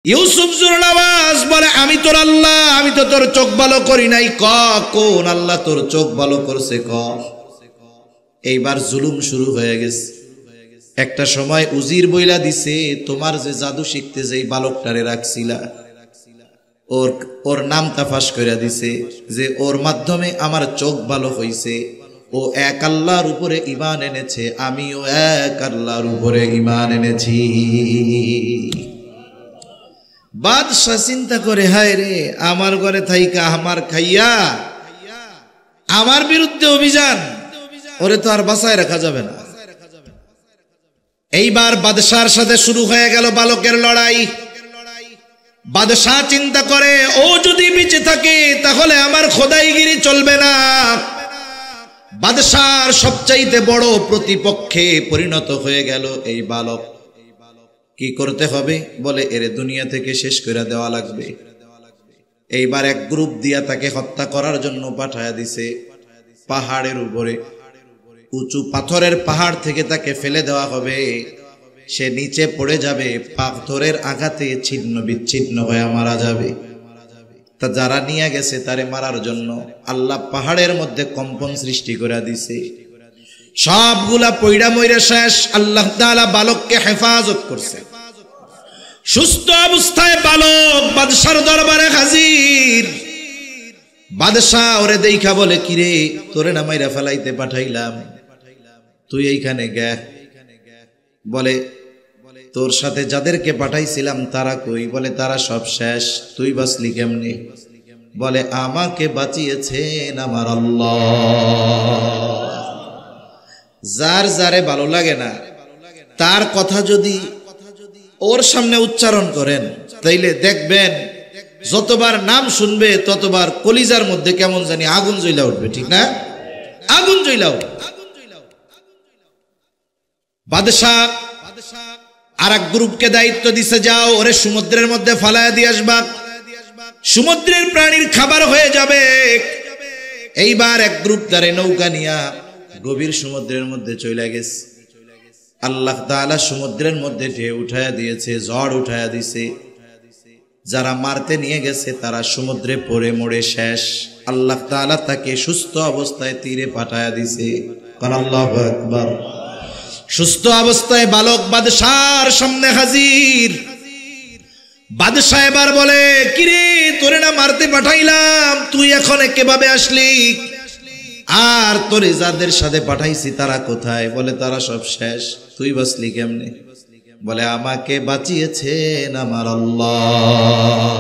ইউসুফ জুরনাওয়াজ বলে আমি তোর আল্লাহ, আমি তো তোর চোখ ভালো করি নাই। কোন আল্লাহ তোর চোখ ভালো করছে ক। এইবার জুলুম শুরু হয়ে গেছে। একটা সময় উজির বইলা দিছে, তোমার যে জাদু শিখতে যেই বালকটারে রাখছিলা ওর নাম তাফাস করে দিছে যে ওর মাধ্যমে আমার চোখ ভালো হইছে। ও এক আল্লাহর উপরে ঈমান এনেছে, আমিও এক আল্লাহর উপরে ঈমান এনেছি। বাদশা চিন্তা করে, হায় রে, আমার ঘরে থাইকা আমার খাইয়া আমার বিরুদ্ধে অভিযান, ওরে তো আর বাঁচায় রাখা যাবে না। এইবার বাদশার সাথে শুরু হয়ে গেল বালকের লড়াই। বাদশা চিন্তা করে, ও যদি বেঁচে থাকে তাহলে আমার খোদাইগিরি চলবে না। বাদশার সবচাইতে বড় প্রতিপক্ষে পরিণত হয়ে গেল এই বালক। কি করতে হবে? বলে এর দুনিয়া থেকে শেষ করে দেওয়া লাগবে। এইবার এক গ্রুপ দিয়া তাকে হত্যা করার জন্য পাঠায়া দিছে পাহাড়ের উপরে। উঁচু পাথরের পাহাড় থেকে তাকে ফেলে দেওয়া হবে। সে নিচে পড়ে যাবে, পাথরের আঘাতে ছিন্ন বিচ্ছিন্ন হয়ে মারা যাবে। তা যারা নিয়ে গেছে তারে মারার জন্য আল্লাহ পাহাড়ের মধ্যে কম্পন সৃষ্টি করে দিছে। সবগুলা পয়ড়া মইরা শেষ। আল্লাহ তাআলা বালককে হেফাজত করছে। সুস্থ অবস্থায় বালক বাদশার দরবারে হাজির। বাদশা ওরে দেইখা বলে, কিরে, তোরে না মাইরা ফেলাইতে পাঠাইলাম, তুই এইখানে গে। বলে, তোর সাথে যাদেরকে পাঠাইছিলাম তারা কই? বলে, তারা সব শেষ, তুই বাঁচলি কেমনে? বলে, আমাকে বাঁচিয়েছেন আমার আল্লাহ। যার যারে ভালো লাগে না তার কথা যদি ওর সামনে উচ্চারণ করেন তাইলে দেখবেন যতবার নাম শুনবে ততবার কলিজার মধ্যে কেমন জানি আগুন জ্বলা উঠবে, ঠিক না? আগুন জ্বলা উঠবে। বাদশা আর এক গ্রুপকে দায়িত্ব দিছে, যাও ওরে সমুদ্রের মধ্যে ফালায়া দিয়ে আসবা, সমুদ্রের প্রাণীর খাবার হয়ে যাবে। এইবার এক গ্রুপ তারে নৌকা নিয়া গভীর সমুদ্রের মধ্যে চলে গেছে। আল্লাহ তাআলা সমুদ্রের মধ্যে ঢেউ উঠায়া দিয়েছে, ঝড় উঠায়া দিছে। যারা মারতে নিয়ে গেছে তারা সমুদ্রে পড়ে মরে শেষ। আল্লাহ তাআলা তাকে সুস্থ অবস্থায় তীরে পাঠায়া দিছে। আল্লাহু আকবার। সুস্থ অবস্থায় বালক বাদশার সামনে হাজির। বাদশা এবার বলে, কিরে, তোরে না মারতে পাঠাইলাম, তুই এখন কিভাবে আসলি? আর তোরে যাদের সাথে পাঠাইছি তারা কোথায়? বলে, তারা সব শেষ, তুই বাঁচলি কেমনে? বলে, আমাকে বাঁচিয়েছেন আমার আল্লাহ।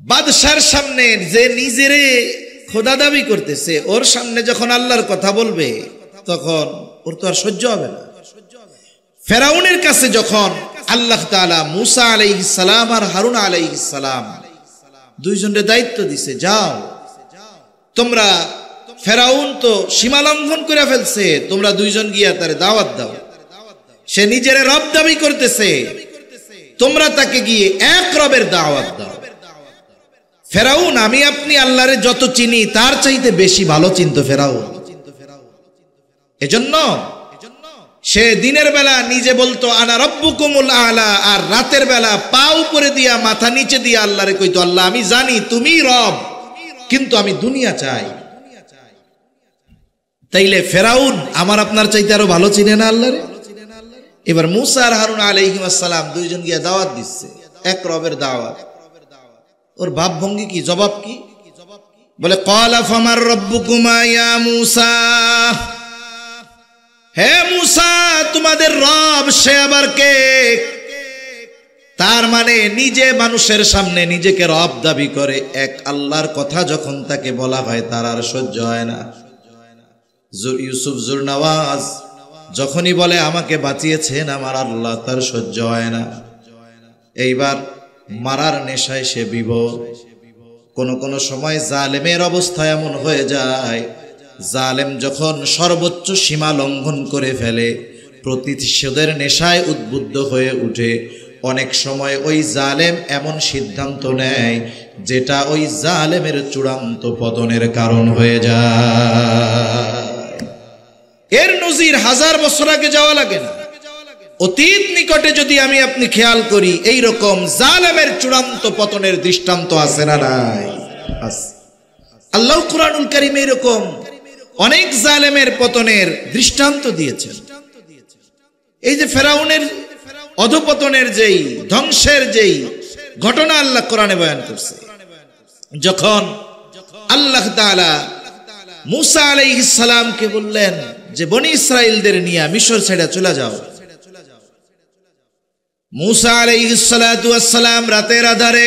বাদশার সামনে যে নিজেরে খোদা দাবি করতেছে, ওর সামনে যখন আল্লাহর কথা বলবে তখন ওর তো আর সহ্য হবে না। ফেরাউনের কাছে যখন আল্লাহ তাআলা মুসা আলাইহিস সালাম আর হারুন আলাইহিস সালাম দুইজনের দায়িত্ব দিছে, যাও তোমরা, ফেরাউন তো সীমা লঙ্ঘন করে ফেলছে, তোমরা দুইজন গিয়া তারে দাওয়াত দাও। সে নিজের রব দাবি করতেছে, তোমরা তাকে গিয়ে এক রবের দাওয়াত দাও। ফেরাউন, আমি আপনি আল্লাহরে যত চিনি তার চাইতে বেশি ভালো চিনতো ফেরাউন। এজন্য সে দিনের বেলা নিজে বলতো আনা রব্বুকুমুল আলা, আর রাতের বেলা পা উপরে দিয়া মাথা নিচে দিয়া আল্লাহরে কইতো, আল্লাহ আমি জানি তুমি রব, কিন্তু আমি দুনিয়া চাই। তাইলে ফেরাউন আমার আপনার চাইতে আরো ভালো চিনে না আল্লাহরে? এবার মুসা আর হারুন আলাইহিস সালাম দুইজন গিয়া দাওয়াত দিচ্ছে, এক রবের দাওয়াত। ওর ভাব ভঙ্গি কি, জবাব কি? বলে, ক্বালা ফামার রব্বুকুমা ইয়া মুসা, হে মুসা, তোমাদের রব সে আবার কে? তার মানে নিজে মানুষের সামনে নিজেকে রব দাবি করে, এক আল্লাহর কথা যখন তাকে বলা হয় তার আর সহ্য হয় না। ইউসুফ জুরনাওয়াজ যখনই বলে আমাকে বাঁচিয়েছেন আমার আল্লাহ, তার সহ্য হয় না। এইবার মারার নেশায় সে বিভোর। কোন কোন সময় জালেমের অবস্থা এমন হয়ে যায়, জালেম যখন সর্বোচ্চ সীমা লঙ্ঘন করে ফেলে, প্রতিশোধের নেশায় উদ্বুদ্ধ হয়ে উঠে, অনেক সময় ওই জালেম এমন সিদ্ধান্ত নেয় যেটা ওই জালেমের চূড়ান্ত পতনের কারণ হয়ে যায়। এর নজির 1000 বছর আগে যাওয়া লাগে না, অতীত নিকটে যদি আমি আপনি খেয়াল করি, এই রকম জালেমের চূড়ান্ত পতনের দৃষ্টান্ত আছে না নাই? আল্লাহ কুরআনুল কারীমে এরকম অনেক জালেমের পতনের দৃষ্টান্ত দিয়েছেন। এই যে ফেরাউনের অধপতনের যেই ধ্বংসের যেই ঘটনা আল্লাহ কোরআনে বয়ান করছে, যখন আল্লাহ তাআলা মুসা আলাইহিস সালামকে বললেন যে বনি ইসরাইলদের নিয়ে মিশর ছেড়ে চলে যাও, মুসা আলাইহিস সালাতু ওয়াস সালাম রাতের আধারে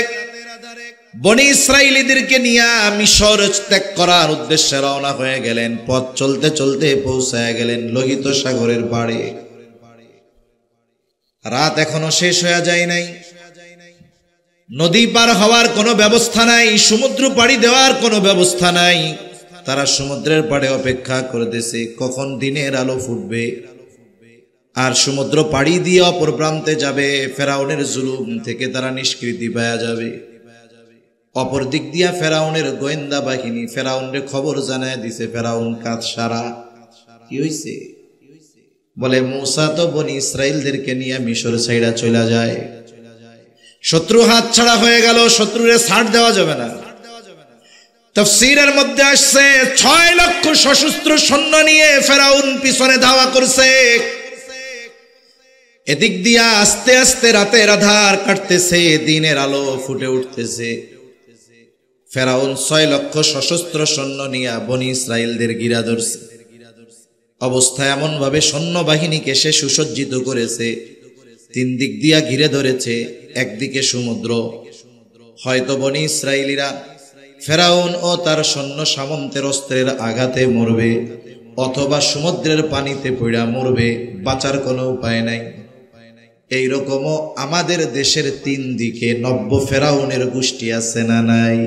বনি ইসরাইলীদেরকে নিয়ে মিশর ত্যাগ করার উদ্দেশ্যে রওনা হয়ে গেলেন। পথ চলতে চলতে পৌঁছায় গেলেন লোহিত সাগরের পাড়ে। রাত এখনো শেষ হয়ে যায় নাই, নদী পার হওয়ার কোনো ব্যবস্থা নাই, সমুদ্র পাড়ি দেওয়ার কোনো ব্যবস্থা নাই। তারা সমুদ্রের পাড়ে অপেক্ষা করতেছে কখন দিনের আলো ফুটবে আর সমুদ্র পাড়ি দিয়ে অপর প্রান্তে যাবে, ফেরাউনের জুলুম থেকে তারা নিষ্কৃতি পাওয়া যাবে। অপর দিক দিয়া ফেরাউনের গোয়েন্দা বাহিনী ফেরাউনের খবর জানায় দিছে, ফেরাউন কাজ সারা। কি হইছে? বলে মুসা তো বনি ইসরাইলদেরকে নিয়ে মিশর ছাইড়া চলে যায়, শত্রু হাত ছাড়া হয়ে গেল, শত্রুরে ছাড় দেওয়া যাবে না। তাফসীরের মধ্যে আসছে 6 লক্ষ সশস্ত্র সৈন্য নিয়ে ফেরাউন পিছনে ধাওয়া করছে। এদিক দিয়া আস্তে আস্তে রাতের আধার কাটতেছে, দিনের আলো ফুটে উঠতেছে। ফেরাউন 6 লক্ষ সশস্ত্র সৈন্য নিয়ে বনি ইসরাইলদের ঘিরা ধরছে। অবস্থা এমন ভাবে সৈন্য বাহিনীকে সে সুসজ্জিত করেছে, 3 দিক দিয়া ঘিরে ধরেছে। একদিকে সমুদ্র, হয়তো বনি ইসরাইলীরা ফেরাউন ও তার সৈন্য সামন্তের অস্ত্রের আঘাতে মরবে, অথবা সমুদ্রের পানিতে পড়া মরবে, বাঁচার কোনো উপায় নাই। এইরকমও আমাদের দেশের 3 দিকে নব্য ফেরাউনের গোষ্ঠী আছে না নাই?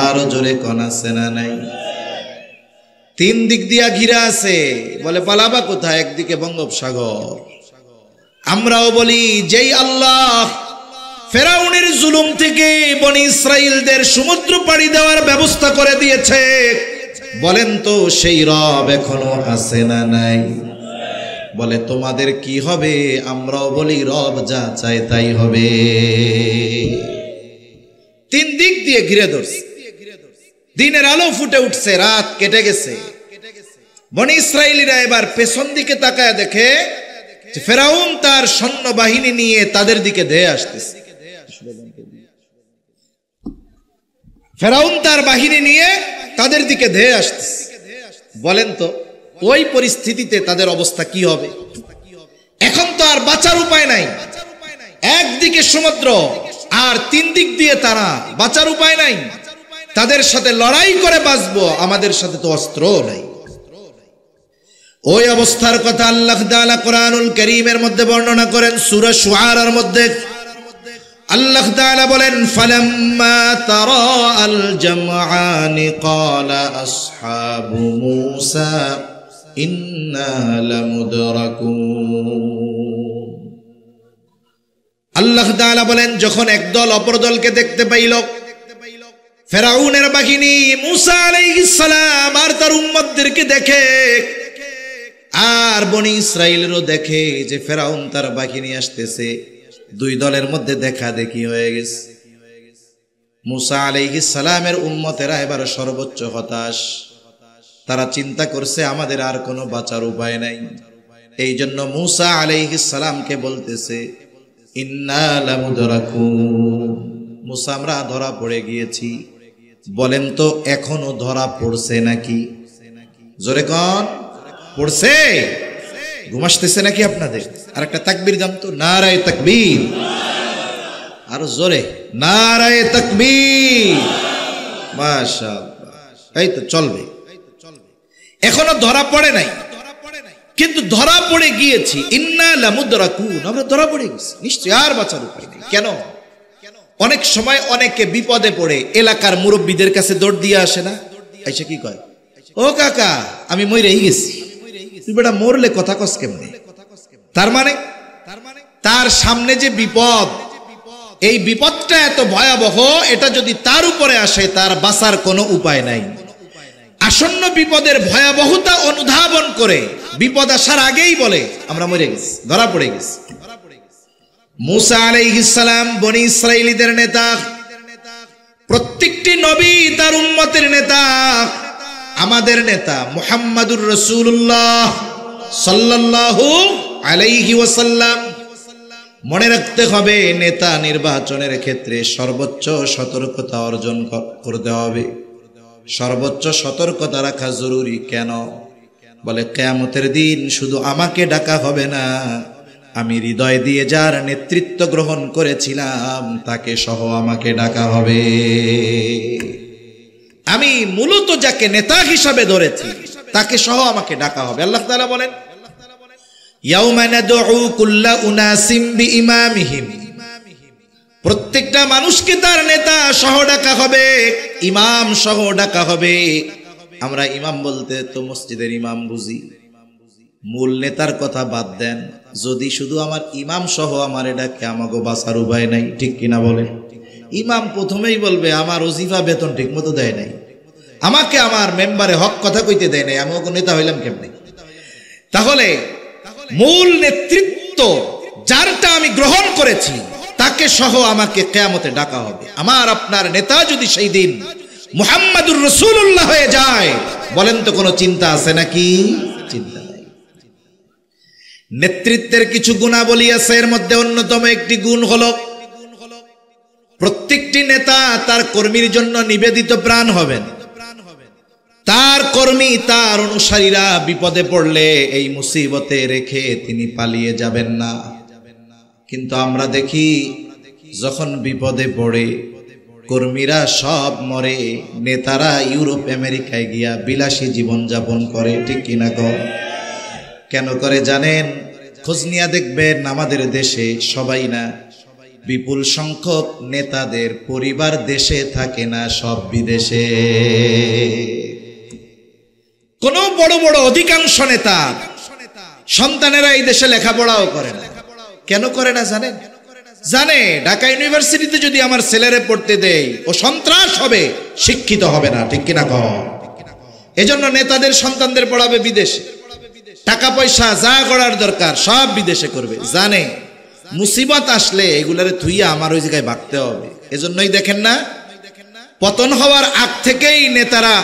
আরো জোরে কোন আছে না নাই? 3 দিক দিয়া ঘিরা আছে, বলে পালাবা কোথায়? একদিকে বঙ্গোপসাগর। আমরাও বলি যেই আল্লাহ ফেরাউনের জুলুম থেকে বনি ইসরাইলদের সমুদ্র পাড়ি দেওয়ার ব্যবস্থা করে দিয়েছে, বলেন তো সেই রব এখনো আছে না নাই? বলে তোমাদের কি হবে? আমরাও বলি রব যা চায় তাই হবে। 3 দিক দিয়ে ঘিরে ধরছে, দিনের আলো ফুটে উঠছে, রাত কেটে গেছে। বনি ইসরাইলীরা এবার পেছন দিকে তাকায় দেখে ফেরাউন তার সৈন্য বাহিনী নিয়ে তাদের দিকে ধেয়ে আসতেছে। ফেরাউন তার বাহিনী নিয়ে তাদের দিকে ধেয়ে আসতেছে। বলেন তো ওই পরিস্থিতিতে তাদের অবস্থা কি হবে? এখন তো আর বাঁচার উপায় নাই, একদিকে সমুদ্র আর 3 দিক দিয়ে তারা, বাঁচার উপায় নাই। তাদের সাথে লড়াই করে বাঁচবো, আমাদের সাথে তো অস্ত্র নাই। ওই অবস্থার কথা আল্লাহ তাআলা কোরআনুল কারীমের মধ্যে বর্ণনা করেন। সূরা শুআরার মধ্যে আল্লাহ তাআলা বলেন, ফালাম্মা তারা আল জামআনি ক্বালা আসহাবু মূসা ইন্না লামুদরাকুন। আল্লাহ তাআলা বলেন, যখন একদল অপর দলকে দেখতে পাইল, ফেরাউনের বাহিনী মূসা আলাইহিস সালাম আর তার উম্মতদেরকে দেখে, আর বনি ইসরাইলেরও দেখে যে ফেরাউন তার বাহিনী আসতেছে, 2 দলের মধ্যে দেখা দেখি হয়ে গেছে। মূসা আলাইহিস সালামের উম্মতেরা এবার সর্বোচ্চ হতাশ। তারা চিন্তা করছে আমাদের আর কোনো বাঁচার উপায় নাই। এই জন্য মূসা আলাইহিস সালামকে বলতেছে, ইন্না লামুদরাকুন, মূসা আমরা ধরা পড়ে গিয়েছি। বলেন তো এখনো ধরা পড়ছে নাকি? জোরে কোন পড়ছে? ঘুম আসতেছে নাকি আপনাদের? আর একটা তাকবীর দাম তো, নারায়ে তাকবীর। আরো জোরে, নারায়ে তাকবীর। মাশাআল্লাহ, এই তো চলবে। এখনো ধরা পড়ে নাই, কিন্তু ধরা পড়ে গিয়েছি। ইন্না লামুদরাকুন, আমরা ধরা পড়ে গেছি, নিশ্চয় আর বাঁচার উপায় নেই। কেন? অনেক সময় অনেকে বিপদে পড়ে এলাকার মুরব্বীদের কাছে দৌড় দিয়ে আসে না? আইসা কি কয়, ও কাকা আমি মইরেই গেছি। তুই বেটা মরলে কথা কস কেমনে? তার মানে তার সামনে যে বিপদ, এই বিপদটা এত ভয়াবহ, এটা যদি তার উপরে আসে তার বাঁচার কোনো উপায় নাই। আসন্ন বিপদের ভয়াবহতা অনুধাবন করে বিপদ আসার আগেই বলে আমরা মরে গেছি, ধরা পড়ে গেছি। মুসা আলাইহিস সালাম বনি ইসরাইলীদের নেতা, প্রত্যেকটি নবী তার উম্মতের নেতা। আমাদের নেতা মুহাম্মাদুর রাসূলুল্লাহ সাল্লাল্লাহু আলাইহি ওয়াসাল্লাম। মনে রাখতে হবে, নেতা নির্বাচনের ক্ষেত্রে সর্বোচ্চ সতর্কতা অর্জন করতে হবে, সর্বোচ্চ সতর্কতা রাখা জরুরি। কেন? বলে কিয়ামতের দিন শুধু আমাকে ডাকা হবে না, আমি হৃদয় দিয়ে যার নেতৃত্ব গ্রহণ করেছিলাম তাকে সহ আমাকে ডাকা হবে। আমি মূলত যাকে নেতা হিসাবে ধরেছি তাকে সহ আমাকে ডাকা হবে। আল্লাহ তাআলা বলেন, ইয়াউমা নাদউ কুল্লা উনাসিম বিইমামিহিম, প্রত্যেকটা মানুষকে তার নেতা সহ ডাকা হবে, ইমাম সহ ডাকা হবে। আমরা ইমাম বলতে তো মসজিদের ইমাম বুঝি, মূল নেতার কথা বাদ দেন। যদি শুধু আমার ইমাম সহ আমার ডাকে, আমাকে বাঁচার উপায় নাই, ঠিক কিনা বলে? ইমাম প্রথমেই বলবে আমার ওজিফা বেতন ঠিক মতো দেয় নাই, আমাকে আমার মেম্বারে হক কথা কইতে দেয় নাই, আমি ওকে নেতা হইলাম কেমনে? তাহলে মূল নেতৃত্ব যারটা আমি গ্রহণ করেছি তাকে সহ আমাকে কিয়ামতে ডাকা হবে। আমার আপনার নেতা যদি সেই দিন মুহাম্মাদুর রাসূলুল্লাহ হয়ে যায়, বলেন তো কোনো চিন্তা আছে নাকি? চিন্তা নাই। নেতৃত্বের কিছু গুণাবলী আছে, এর মধ্যে অন্যতম একটি গুণ হলো প্রত্যেকটি নেতা তার কর্মীর জন্য নিবেদিত প্রাণ হবেন। তার কর্মী, তার অনুসারীরা বিপদে পড়লে এই মুসিবতে রেখে তিনি পালিয়ে যাবেন না। কিন্তু আমরা দেখি যখন বিপদে পড়ে কর্মীরা সব মরে, নেতারা ইউরোপ আমেরিকায় গিয়া বিলাসী জীবন যাপন করে, ঠিক কিনা কর? কেন করে জানেন? খোঁজ নিয়া দেখবেন আমাদের দেশে সবাই না, বিপুল সংখ্যক নেতাদের পরিবার দেশে থাকে না, সব বিদেশে। কোন বড় বড় অধিকাংশ নেতা সন্তানেরা এই দেশে লেখাপড়াও করে না। কেন করে না জানেন? জানে ঢাকা ইউনিভার্সিটিতে যদি আমার ছেলেরে পড়তে দেই ও সন্ত্রাস হবে, শিক্ষিত হবে না, ঠিক কিনা কর? এজন্য নেতাদের সন্তানদের পড়াবে বিদেশে, টাকা পয়সা যা করার দরকার সব বিদেশে করবে। জানে মুসিবত আসলে এগুলারে থুইয়া আমার ওই জায়গায় ভাগতে হবে। এজন্যই দেখেন না, পতন হওয়ার আগ থেকেই নেতারা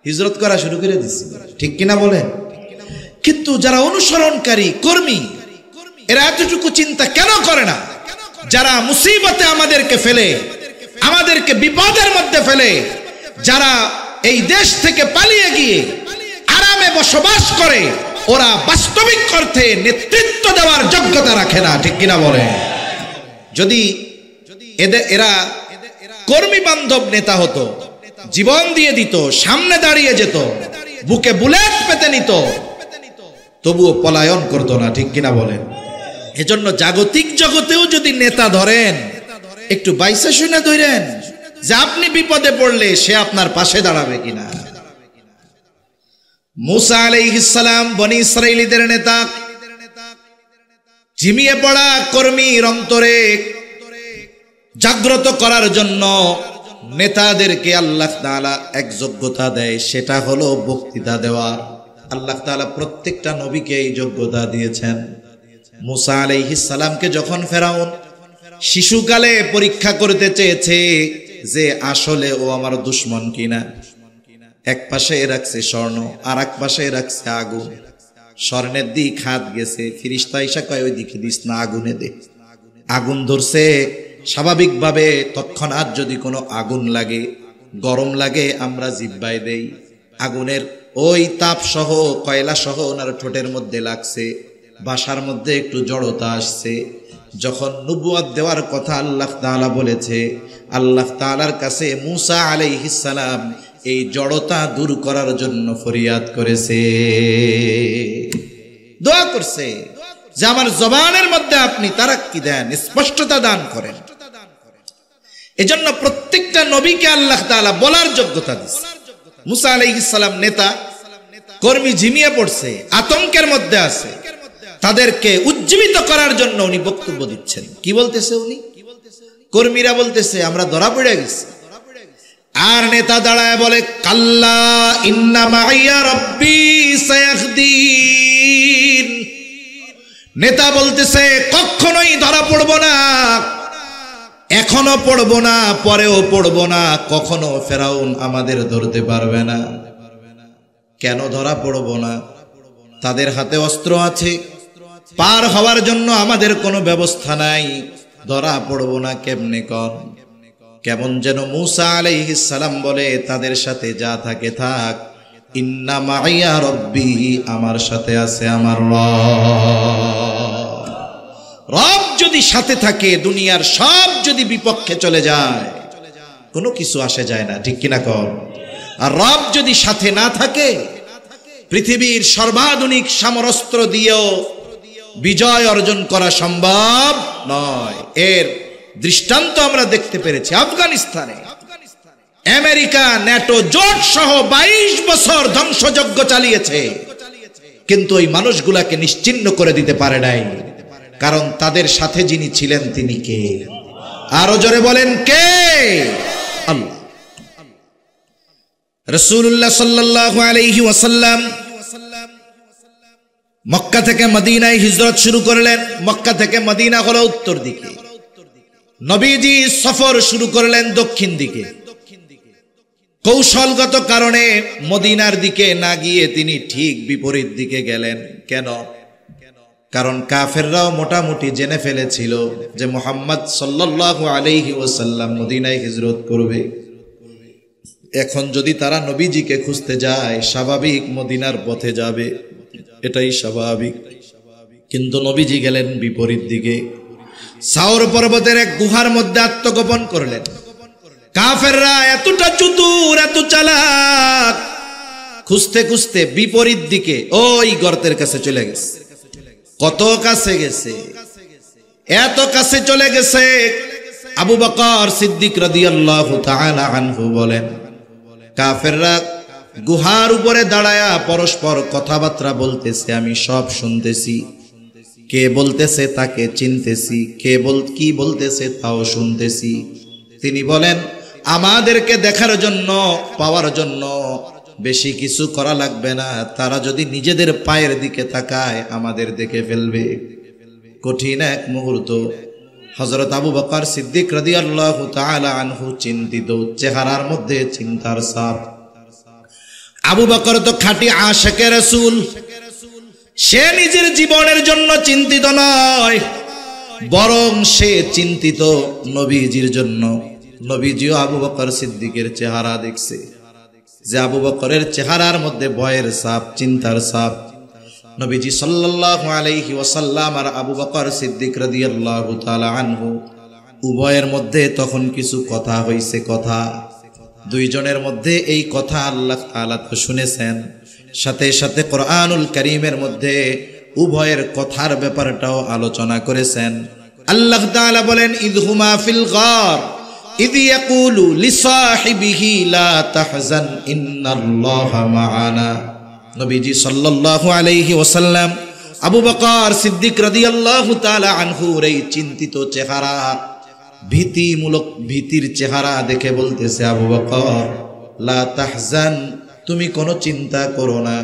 হিজরত করা শুরু করে দিচ্ছে, ঠিক কিনা বলেন? কিন্তু যারা অনুসরণকারী কর্মী, এরা এতটুকু চিন্তা কেন করে না? যারা মুসিবতে আমাদেরকে ফেলে, আমাদেরকে বিপদের মধ্যে ফেলে, যারা এই দেশ থেকে পালিয়ে গিয়ে আরামে বসবাস করে, ওরা বাস্তবিক অর্থে নেতৃত্ব দেওয়ার যোগ্যতা রাখে না, ঠিক কিনা বলে? যদি এরা কর্মী বান্ধব নেতা হতো, জীবন দিয়ে দিত, সামনে দাঁড়িয়ে যেত, বুকে বুলেট পেতে নিত, তবুও পলায়ন করতো না, ঠিক কিনা বলেন? এজন্য জাগতিক জগতেও যদি নেতা ধরেন, একটু বাইসা শুনে ধরেন যে আপনি বিপদে পড়লে সে আপনার পাশে দাঁড়াবে কিনা। মুসা আলাইহিস সালাম বনি ইসরাইলীদের নেতা, ঝিমিয়ে পড়া কর্মীর অন্তরে জাগ্রত করার জন্য নেতাদেরকে আল্লাহ তাআলা এক যোগ্যতা দেয়, সেটা হলো বক্তৃতা দেওয়া। আল্লাহ তাআলা প্রত্যেকটা নবীকে এই যোগ্যতা দিয়েছেন। মুসা আলাইহিস সালামকে যখন ফেরাউন শিশুকালে পরীক্ষা করতে চেয়েছে যে আসলে ও আমার দুশমন কিনা, এক পাশে রাখছে স্বর্ণ আর এক পাশে রাখছে আগুন, স্বর্ণের দিক হাত গেছে, ফেরেশতা এসে কয় ওই দিকে দিস না, আগুনে দে। আগুন ধরছে, স্বাভাবিকভাবে তৎক্ষণাৎ যদি কোনো আগুন লাগে, গরম লাগে, আমরা জিহ্বায় দেই। আগুনের ওই তাপ সহ, কয়লা সহ ওনার ঠোঁটের মধ্যে লাগছে, ভাষার মধ্যে একটু জড়তা আসছে। যখন নবুয়ত দেওয়ার কথা আল্লাহ তাআলা বলেছে, আল্লাহ তাআলার কাছে মুসা আলাইহিস সালাম এই জড়তা দূর করার জন্য ফরিয়াদ করেছে, দোয়া করছে যে আমার জবানের মধ্যে আপনি তারাক্কি দেন, স্পষ্টতা দান করেন। এজন্য প্রত্যেকটা নবীকে আল্লাহ তাআলা বলার যোগ্যতা দিয়েছে। মুসা আলাইহিস সালাম নেতা, কর্মী ঝিমিয়ে পড়ছে, আতঙ্কের মধ্যে আছে, তাদেরকে উজ্জীবিত করার জন্য উনি বক্তব্য দিচ্ছেন। কি বলতেছে উনি? কর্মীরা বলতেছে আমরা ধরা পড়ে গেছি, আর নেতা দাঁড়ায় বলে কাল্লা ইন্না মাইয়া রব্বি সায়াহদিন। নেতা বলতেছে কখনোই ধরা পড়ব না, এখনো পড়ব না, পরেও পড়ব না, কখনো ফেরাউন আমাদের ধরতে পারবে না। কেন ধরা পড়ব না? তাদের হাতে অস্ত্র আছে, পার হওয়ার জন্য আমাদের কোনো ব্যবস্থা নাই, ধরা পড়ব না কেমনে কর? কেমন যেন মূসা আলাইহিস সালাম বলে তাদের সাথে যা থাকে থাক, ইন্না মাইয়া রব্বি, আমার সাথে আছে আমার রব। যদি সাথে থাকে, দুনিয়ার সব যদি বিপক্ষে চলে যায়, কোনো কিছু আসে যায় না, ঠিক কিনা কর? আর রব যদি সাথে না থাকে, পৃথিবীর সর্বাধুনিক সমরাস্ত্র দিয়েও বিজয় অর্জন করা সম্ভব নয়। এর দৃষ্টান্ত আমরা দেখতে পেরেছি আফগানিস্তানে। আমেরিকা ন্যাটো জোট সহ 22 বছর ধ্বংসযজ্ঞ চালিয়েছে, কিন্তু ওই মানুষগুলাকে নিশ্চিহ্ন করে দিতে পারে নাই, কারণ তাদের সাথে যিনি ছিলেন তিনি কে? আরো জোরে বলেন কে? আল্লাহ। রাসূলুল্লাহ সাল্লাল্লাহু আলাইহি ওয়াসাল্লাম মক্কা থেকে মদিনায় হিজরত শুরু করলেন। মক্কা থেকে মদিনা হলো উত্তর দিকে, নবীজি সফর শুরু করলেন দক্ষিণ দিকে। কৌশলগত কারণে মদিনার দিকে না গিয়ে তিনি ঠিক বিপরীত দিকে গেলেন। কেন? কারণ কাফেররাও মোটামুটি জেনে ফেলেছিল যে মুহাম্মদ সাল্লাল্লাহু আলাইহি ওয়াসাল্লাম মদিনায় হিজরত করবে। এখন যদি তারা নবীজিকে খুঁজতে যায়, স্বাভাবিক মদিনার পথে যাবে, এটাই স্বাভাবিক। কিন্তু নবীজি গেলেন বিপরীত দিকে, সাওর পর্বতের এক গুহার মধ্যে আত্মগোপন করলেন। কাফেররা এতটা চতুর, এত চালাক, খুঁজতে খুঁজতে বিপরীত দিকে ওই গর্তের কাছে চলে গেছে। কত কাছে গেছে? এত কাছে চলে গেছে, আবু বকর সিদ্দিক রাদিয়াল্লাহু তাআলা আনহু বলেন, কাফেররা গুহার উপরে দাঁড়ায়া পরস্পর কথাবার্তা বলতেছে, আমি সব শুনতেছি। কে বলতেছে তাকে চিনতেছি, কে কি বলতেছে তাও শুনতেছি। তিনি বলেন, আমাদেরকে দেখার জন্য, পাওয়ার জন্য বেশি কিছু করা লাগবে না, তারা যদি নিজেদের পায়ের দিকে তাকায় আমাদের দেখে ফেলবে। কঠিন এক মুহূর্ত। হযরত আবু বকর সিদ্দিক রাদিয়াল্লাহু তাআলা আনহু চিন্তিত, চেহারার মধ্যে চিন্তার ছাপ। আবু বকর তো খাঁটি আশিকে রাসূল, সে নিজের জীবনের জন্য চিন্তিত নয়, বরং সে চিন্তিত নবীজির জন্য। নবীজিও আবু বকর সিদ্দিকের চেহারা দেখছে, যে আবু বকরের চেহারার মধ্যে ভয়ের ছাপ, চিন্তার ছাপ। নবীজি সাল্লাল্লাহু আলাইহি ওয়াসাল্লাম আর আবু বকর সিদ্দিক রাদিয়াল্লাহু তাআলা আনহু উভয়ের মধ্যে তখন কিছু কথা হইছে। কথা দুইজনের মধ্যে এই কথা আল্লাহ তাআলা তো শুনেছেন, সাথে সাথে কোরআনুল কারীমের মধ্যে উভয়ের কথার ব্যাপারটাও আলোচনা করেছেন। আল্লাহ তাআলা বলেন, ইযহুমা ফিল গার ইয ইয়াকুলু লিসাহিবিহি লা তাহজান ইন্নাল্লাহা মা'ানা। নবীজি সাল্লাল্লাহু আলাইহি ওয়াসাল্লাম আবু বকর সিদ্দিক রাদিয়াল্লাহু তাআলা আনহুর এই চিন্তিত চেহারা, ভীতির চেহারা দেখে বলতেছে, আবু বকর লা তাহজান, তুমি কোনো চিন্তা করো না,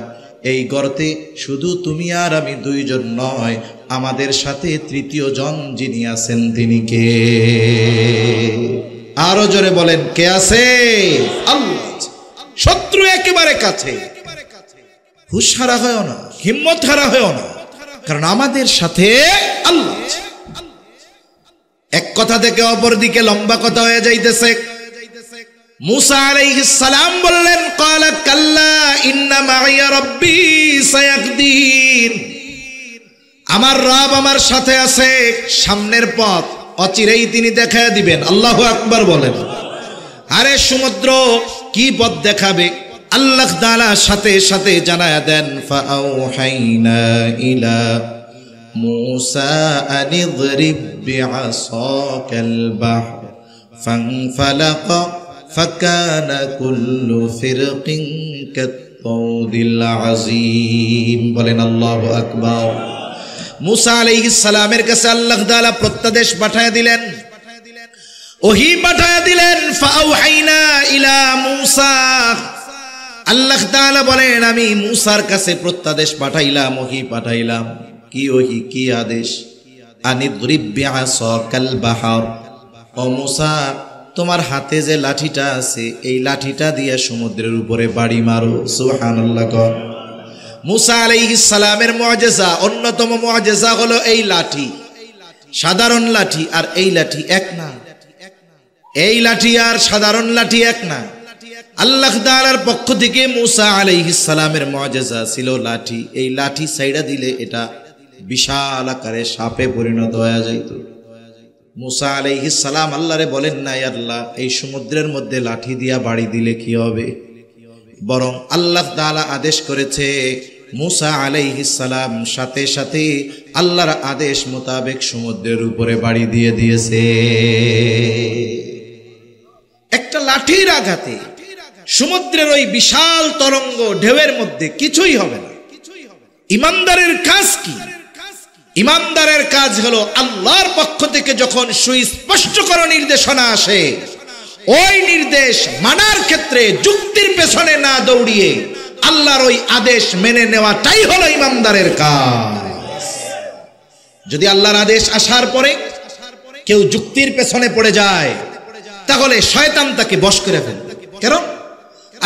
এই গর্তে শুধু তুমি আর আমি দুইজন নয়, আমাদের সাথে তৃতীয় জন যিনি আছেন তিনি কে? আরো জোরে বলেন, কে আছে? আল্লাহ। শত্রু একেবারে কাছে, হুঁশ হারা হয় না, হিম্মত হারা হয় না, কারণ আমাদের সাথে আল্লাহ। এক কথা থেকে অপর দিকে লম্বা কথা হয়ে যাইতেছে। মুসা আলাইহিস সালাম বললেন, ক্বালা কাল্লা ইন্না মাইয়া রাব্বি সায়াহদিন, আমার রব আমার সাথে আছে, সামনের পথ অচিরেই তিনি দেখায় দিবেন। আল্লাহু আকবার বলেন। আরে সমুদ্র কি পথ দেখাবে? আল্লাহ তাআলা সাথে সাথে জানায়া দেন, ফাআউহাইনা ইলা মুসা আনিযরিব বিআসাকাল বাহর ফানফালাকা ফাকানা কুল্লু ফিরকিন কাত-তাউদিল আযীম। বলেন আল্লাহু আকবার। মুসা আলাইহিস সালামের কাছে আল্লাহ তাআলা প্রত্যাদেশ পাঠিয়ে দিলেন, ওহী পাঠায়া দিলেন। ফাআউহাইনা ইলা মূসা, আল্লাহ তাআলা বলেন আমি মূসার কাছে প্রত্যাদেশ পাঠাইলাম, ওহী পাঠাইলাম। কি ওহী, কি আদেশ? আনিদরিব বিআসাকাল বাহর, ও মূসা তোমার হাতে যে লাঠিটা আছে এই লাঠিটা দিয়ে সমুদ্রের উপরে বাড়ি মারো। সুবহানাল্লাহ। মূসা আলাইহিস সালামের মুআজিজা, অন্যতম মুআজিজা হলো এই লাঠি। সাধারণ লাঠি আর এই লাঠি এক না, এই লাঠি আর সাধারণ লাঠি এক না। আল্লাহ তাআলার পক্ষ থেকে মূসা আলাইহিস সালামের মুআজিজা ছিল লাঠি। এই লাঠি ছাইড়া দিলে এটা বিশাল আকারে সাপে পরিণত হয়ে যাইত। মূসা আলাইহিস সালাম আল্লাহরে বলেন না, আল্লাহ এই সমুদ্রের মধ্যে লাঠি দিয়া বাড়ি দিলে কি হবে? বরং আল্লাহ তাআলা আদেশ করেছে, মূসা আলাইহিস সালাম সাথে সাথে আল্লাহর আদেশ মোতাবেক সমুদ্রের উপরে বাড়ি দিয়ে দিয়েছে। একটা লাঠির আঘাতে সমুদ্রের ওই বিশাল তরঙ্গ ঢেউয়ের মধ্যে কিছুই হবে না। ইমানদারের কাজ কি? ইমানদারের কাজ হলো আল্লাহর পক্ষ থেকে যখন সুস্পষ্টকর নির্দেশনা আসে ওই নির্দেশ মানার ক্ষেত্রে যুক্তির পেছনে না দৌড়িয়ে আল্লাহর ওই আদেশ মেনে নেওয়াটাই হলো ইমানদারের কাজ। যদি আল্লাহর আদেশ আসার পরে কেউ যুক্তির পেছনে পড়ে যায় তাহলে শয়তান তাকে বশ করে ফেলবে। কারণ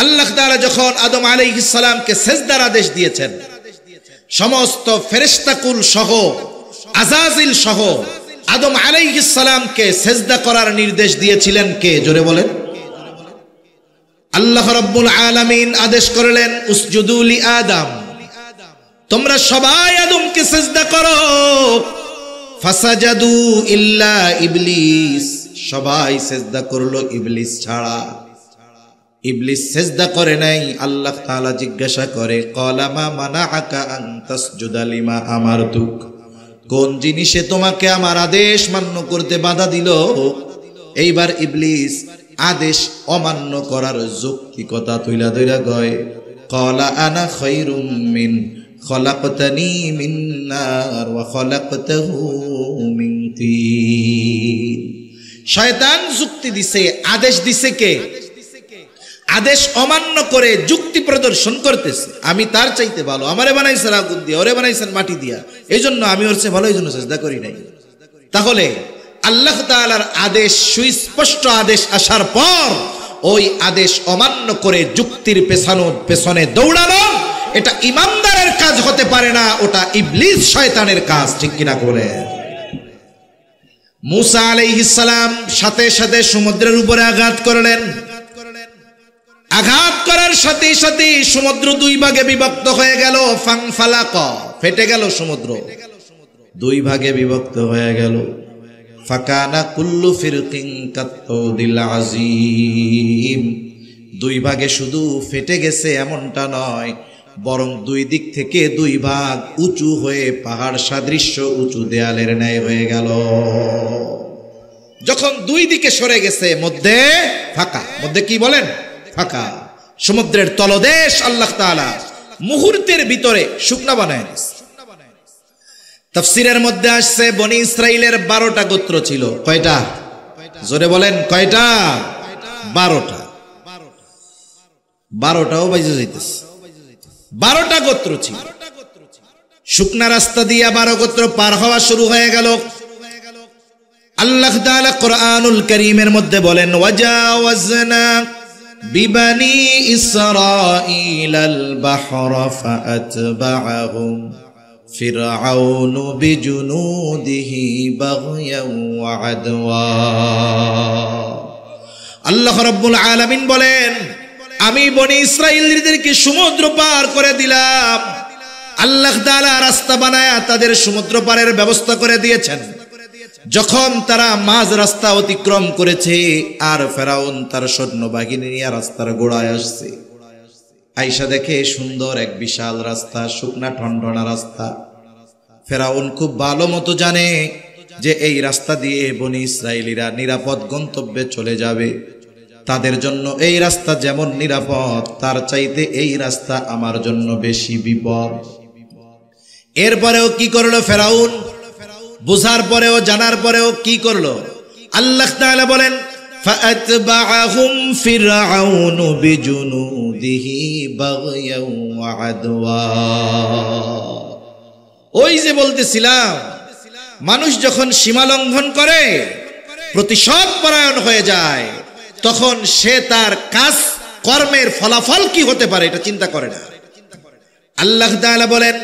আল্লাহ তাআলা যখন আদম আলাইহিস সালামকে সিজদার আদেশ দিয়েছেন, সমস্ত ফেরেশতাকুল সহ আযাজিল সহ আদম আলাইহিস সালামকে সিজদা করার নির্দেশ দিয়েছিলেন কে? জোরে বলেন। আল্লাহ রাব্বুল আলামিন আদেশ করলেন, উসজুদু লি আদম, তোমরা সবাই আদমকে সিজদা করো। ফাসাজাদু ইল্লা ইবলিস, সবাই সিজদা করলো ইবলিস ছাড়া। ইবলিস সিজদা করে নাই। আল্লাহ তাআলা জিজ্ঞাসা করে, ক্বালা মা মানাআকা আন তাসজুদা লিমা আমারতুক, কোন জিনিসে তোমাকে আমার আদেশ মান্য করতে বাধা দিল? এইবার ইবলিস আদেশ অমান্য করার যৌক্তিকতা তুইলা ধইরা কয়, ক্বালা আনা খায়রুম মিন খলাকতানি মিন নার ওয়া খলাকতাহু মিন তিন। শয়তান যুক্তি দিছে, আদেশ দিছে কে? আদেশ অমান্য করে যুক্তি প্রদর্শন করতেছে, আমি তার চাইতে ভালো, আমারে বানাইছেন আগুন দিয়া, ওরে বানাইছেন মাটি দিয়া, এই জন্য আমি ওর চেয়ে ভালো, এই জন্য সিজদা করি নাই। তাহলে আল্লাহ তাআলার আদেশ, সুস্পষ্ট আদেশ আসার পর ওই আদেশ অমান্য করে যুক্তির পেছনে দৌড়ানো, এটা ইমানদারের কাজ হতে পারে না, ওটা ইবলিস শয়তানের কাজ। ঠিক কিনা করে? মূসা আলাইহিস সালাম সাথে সাথে সমুদ্রের উপরে আঘাত করলেন। আঘাত করার সাথে সাথে সমুদ্র দুই ভাগে বিভক্ত হয়ে গেল। ফানফালাকা, ফেটে গেল সমুদ্র, দুই ভাগে বিভক্ত হয়ে গেল। ফাকানা কুল্লু ফিরকিন কাত্তাউদিল আযীম, দুই ভাগে শুধু ফেটে গেছে এমনটা নয়, বরং দুই দিক থেকে দুই ভাগ উঁচু হয়ে পাহাড় সাদৃশ্য উঁচু দেয়ালের ন্যায় হয়ে গেল। যখন দুই দিকে সরে গেছে, মধ্যে ফাঁকা, মধ্যে কি বলেন? ফাঁকা। সমুদ্রের তলদেশ আল্লাহ তাআলা মুহূর্তের ভিতরে শুকনা বানায় দিয়েছে। তাফসীরের মধ্যে আসছে বনি ইসরাইলের 12টা গোত্র ছিল। কয়টা? জোরে বলেন, কয়টা? 12টা। 12টাও বাইজে যাইতেছে। 12টা গোত্র ছিল। শুকনা রাস্তা দিয়া 12 গোত্র পার হওয়া শুরু হয়ে গেল। আল্লাহ তাআলা কোরআনুল কারীমের মধ্যে বলেন, ওয়াজাওয়াজনা বিবানি ইসরাঈলাল বাহরা ফাআতবাআহুম ফিরআউনু বিজুনুদিহি বাগয়াও ওয়া আদওয়া। আল্লাহ রাব্বুল আলামিন বলেন, আমি বনি ইসরাঈলদেরকে সমুদ্র পার করে দিলাম। আল্লাহ তাআলা রাস্তা বানায়া তাদের সমুদ্র পারের ব্যবস্থা করে দিয়েছেন। যখন তারা মাঝ রাস্তা অতিক্রম করেছে আর ফেরাউন তার সৈন্যবাহিনী নিয়ে রাস্তার গোড়ায় আসছে, আয়েশা দেখে সুন্দর এক বিশাল রাস্তা, শুকনা ঠনঠনা রাস্তা। ফেরাউন খুব ভালো মতো জানে যে এই রাস্তা দিয়ে বনি ইসরাইলীরা নিরাপদ গন্তব্যে চলে যাবে। তাদের জন্য এই রাস্তা যেমন নিরাপদ, তার চাইতে এই রাস্তা আমার জন্য বেশি বিপদ। এরপরেও কি করলো ফেরাউন? বুঝার পরেও, জানার পরেও কি করলো? আল্লাহ তাআলা বলেন ফাআতবাআহুম ফিরআউনু বিজুনুদিহি বাগয়াও ওয়া আদওয়া। ওই যে বলতেছিলাম, মানুষ যখন সীমা লঙ্ঘন করে, প্রতিশোধ পরায়ণ হয়ে যায়, তখন সে তার কাজ কর্মের ফলাফল কি হতে পারে এটা চিন্তা করে না। আল্লাহ তাআলা বলেন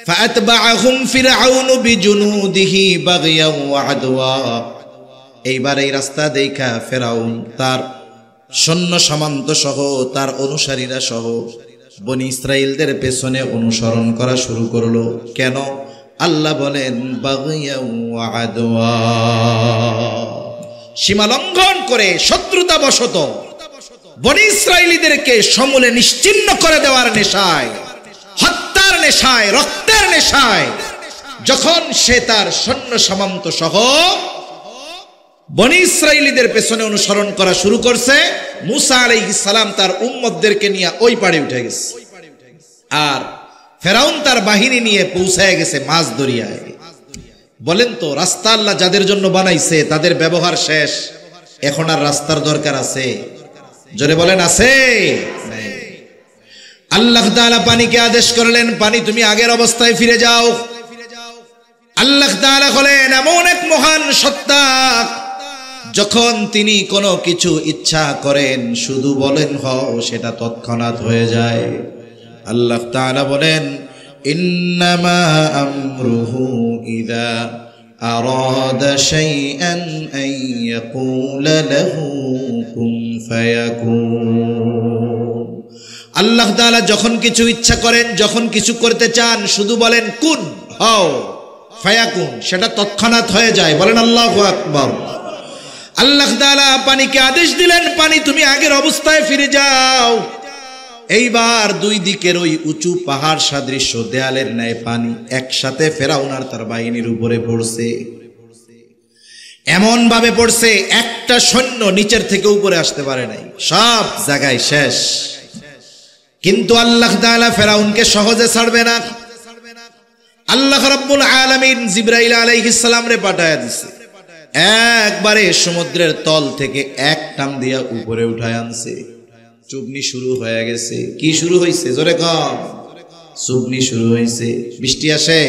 ফাআতবাআহুম ফিরআউনু বিজুনুদিহি বাগয়াও ওয়া আদওয়া। এইবার এই রাস্তা দেখা ফেরাউন তার সৈন্য সামন্ত সহ তার অনুসারীরা সহ বনি ইসরাইলদের পেছনে অনুসরণ করা শুরু করলো। কেন? আল্লাহ বলেন বাগয়াও ওয়া আদওয়া, সীমা লঙ্ঘন করে শত্রুতা বশত বনি ইসরাইলীদেরকে সমূলে নিশ্চিহ্ন করে দেওয়ার নেশায়, হত্যার নেশায়, রক্তের নেশায় যখন সে তার সৈন্য সামন্ত সহ বনি ইসরাইলীদের পেছনে অনুসরণ করা শুরু করছে, মুসা আলাইহিস সালাম তার উম্মতদেরকে নিয়ে ওই পাড়ে উঠে গেছে, আর ফেরাউন তার বাহিনী নিয়ে পৌঁছায় গেছে মাঝ দরিয়ায়। বলেন তো, রাস্তা আল্লাহ যাদের জন্য বানাইছে তাদের ব্যবহার শেষ, এখন আর রাস্তার দরকার আছে? জোরে বলেন আছে? আল্লাহ তাআলা পানিকে আদেশ করলেন, পানি তুমি আগের অবস্থায় ফিরে যাও। আল্লাহ তাআলা হলেন এমন এক মহান সত্তা, যখন তিনি কোনো কিছু ইচ্ছা করেন শুধু বলেন হও, সেটা তৎক্ষণাৎ হয়ে যায়। আল্লাহ তাআলা বলেন ইন্নামা আমরুহু ইযা আরাদা শাইআন আন ইয়াকুলা লাহু কুন ফায়াকুন। আল্লাহ তাআলা যখন কিছু ইচ্ছা করেন, যখন কিছু করতে চান, শুধু বলেন কুন হও ফায়াকুন, সেটা তৎক্ষণাৎ হয়ে যায়। বলেন আল্লাহু আকবার। আল্লাহ তাআলা পানিকে আদেশ দিলেন, পানি তুমি আগের অবস্থায় ফিরে যাও। এইবার দুই দিকের ওই উঁচু পাহাড় সাদৃশ্য দেয়ালের ন্যায় পানি একসাথে ফেরাউন আর তার বাহিনীর উপরে পড়ছে। এমন ভাবে পড়ছে একটা সৈন্য নিচের থেকে উপরে আসতে পারে নাই, সব জায়গায় শেষ। কিন্তু আল্লাহ তাআলা ফেরাউনকে সহজে ছাড়বে না। আল্লাহ রাব্বুল আলামিন জিবরাইল আলাইহিস সালাম রে পাঠায়া দিছে, একবারে সমুদ্রের তল থেকে এক টান দিয়া উপরে উঠায় আনছে। চুবনি শুরু হয়ে গেছে। কি শুরু হয়েছে? জোরে কম। চুবনি শুরু হয়েছে। বৃষ্টি আসে,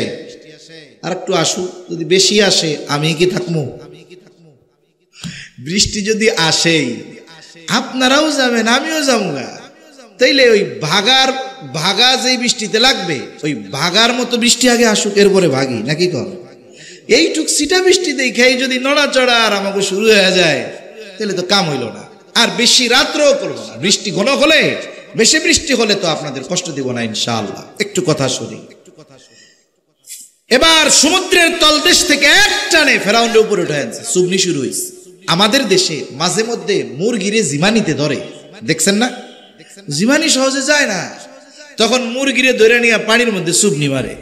আর একটু আসুক, যদি বেশি আসে আমি কি থাকবো? বৃষ্টি যদি আসেই আপনারাও যাবেন, আমিও যাবো। তাইলে ওই ভাগা যে বৃষ্টিতে লাগবে, ওই ভাগার মতো বৃষ্টি আগে আসুক, এরপরে ভাগি, নাকি কর? এইটুক সিটা বৃষ্টি দেখাই যদি নড়াচড়া আর আমাকে শুরু হয়ে যায়, তাহলে তো কাম হইল না। আর বেশি রাত্রেও করবো না। বৃষ্টি ঘন হলে, বেশি বৃষ্টি হলে তো আপনাদের কষ্ট দিব না ইনশাআল্লাহ। একটু কথা শুনি। এবার সমুদ্রের তলদেশ থেকে এক টানে ফেরাউনের উপরে উঠে আনছে। চুবনি শুরু হয়েছে। আমাদের দেশে মাঝে মধ্যে মুরগিরে জিমানিতে ধরে, দেখছেন না? জিমানি সহজে যায় না, তখন মুরগিরে ধরে নিয়ে পানির মধ্যে চুবনি মারে।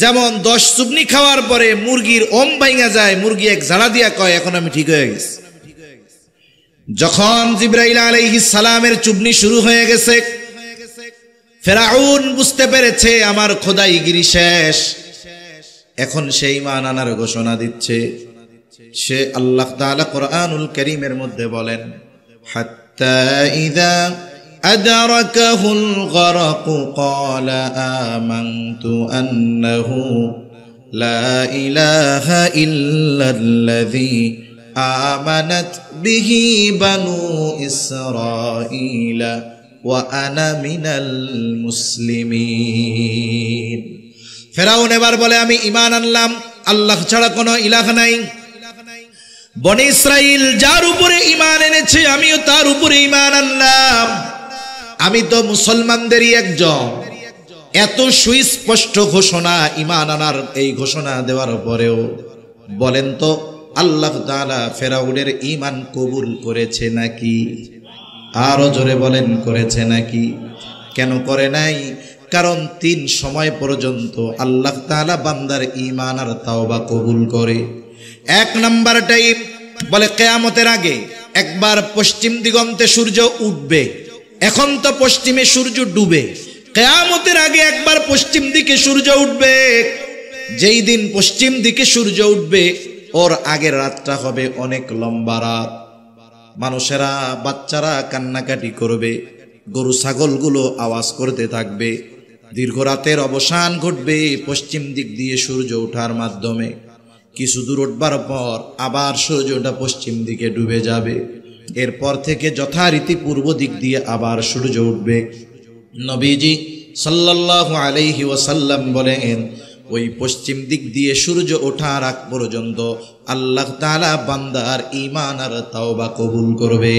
যেমন 10 চুবনি খাওয়ার পরে মুরগির ওম ভাঙা যায়, মুরগি এক ঝাড়া দিয়া কয় এখন আমি ঠিক হয়ে গেছি। যখন জিবরাইল আলাইহিস সালামের চুবনি শুরু হয়ে গেছে, ফেরাউন বুঝতে পেরেছে আমার খোদাইগিরি শেষ। এখন সে ঈমান আনার ঘোষণা দিচ্ছে। সে আল্লাহ তাআলা কোরআনুল কারীমের মধ্যে বলেন হাত্তা ইযা আদরাকাহুল গরক ক্বালা আমানতু আন্নাহু লা ইলাহা ইল্লাল্লাযী আমানাত বিহি বানু ইসরাঈলা ওয়া আনা মিনাল মুসলিমিন। ফেরাউন এবার বলে আমি ঈমান আনলাম, আল্লাহ ছাড়া কোনো ইলাহ নাই। বনি ইসরাইল যার উপরে ঈমান এনেছে আমিও তার উপরে ঈমান আনলাম। আমি তো মুসলমানদেরই একজন। এত সুস্পষ্ট ঘোষণা, ঈমান আনার এই ঘোষণা দেওয়ার পরেও বলেন তো আল্লাহ তাআলা ফেরাউনের ঈমান কবুল করেছে নাকি? আরো জোরে বলেন, করেছে নাকি? কেন করে নাই? কারণ 3 সময় পর্যন্ত আল্লাহ তাআলা বান্দার ঈমান আর তাওবা কবুল করে। 1 নাম্বার টাইম বলে কিয়ামতের আগে একবার পশ্চিম দিগন্তে সূর্য উঠবে। এখন তো পশ্চিমে সূর্য ডুবে, কিয়ামতের আগে একবার পশ্চিম দিকে সূর্য উঠবে। যেই দিন পশ্চিম দিকে সূর্য উঠবে ওর আগের রাতটা হবে অনেক লম্বা রাত। মানুষেরা, বাচ্চারা কান্নাকাটি করবে, গরু ছাগলগুলো আওয়াজ করতে থাকবে। দীর্ঘ রাতের অবসান ঘটবে পশ্চিম দিক দিয়ে সূর্য ওঠার মাধ্যমে। কিছু দূর উঠবার পর আবার সূর্যটা পশ্চিম দিকে ডুবে যাবে। এরপর থেকে যথারীতি পূর্ব দিক দিয়ে আবার সূর্য উঠবে। নবীজি সাল্লাল্লাহু আলাইহি ওয়াসাল্লাম বলেন, ওই পশ্চিম দিক দিয়ে সূর্য ওঠার আগ পর্যন্ত আল্লাহ তাআলা বান্দার ঈমান আর তাওবা কবুল করবে।